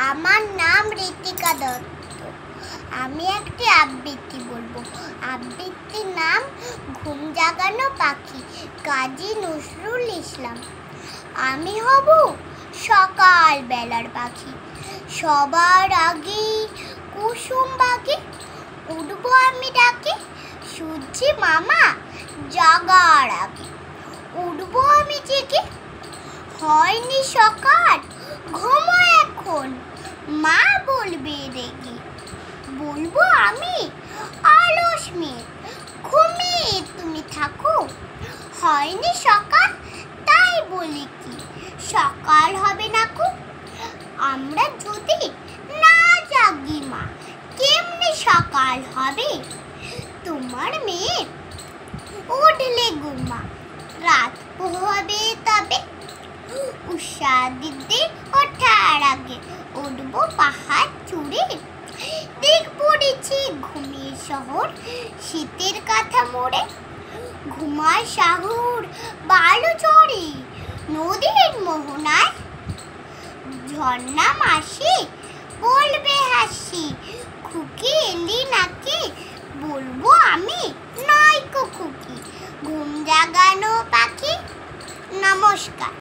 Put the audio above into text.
আমার নাম ঋতিকা দত্ত। আমি একটি আবৃত্তি বলবো। আবৃত্তির নাম ঘুম জাগানো পাখি, কাজী নজরুল ইসলাম। আমি হব সকাল বেলার পাখি, সবার আগে কুসুম বাগে উঠবো আমি ডাকে, সূর্যি মামা জাগার আগে উঠবো আমি জেগে। হয়নি সকাল, ঘুমো এখন, মা বলবে রেগে। বলবো আমি অলস মেয়ে, ঘুমিয়ে তুমি থাকো। হয়নি সকাল, তাই বলি কি সকাল হবে না কো। আমরা যদি না জাগি মা, কেমনে সকাল হবে? তোমার মেয়ে উঠলে গুমা, রাত পোহাবে তবে। উষা দিদি ওঠার আগে উঠবো পাহাড় চূড়ে। দেখবো নিচে ঘুমিয়ে শহর, শীতের কাঁথা মোড়ে। ঘুমায় শাহুর বালু চড়ে নদীর মোহনায়। ঝর্ণা মাসি বলবে হাসি, খুকি এলি নাকি? বলবো আমি নয়কো খুকি, ঘুম জাগানো পাখি। নমস্কার।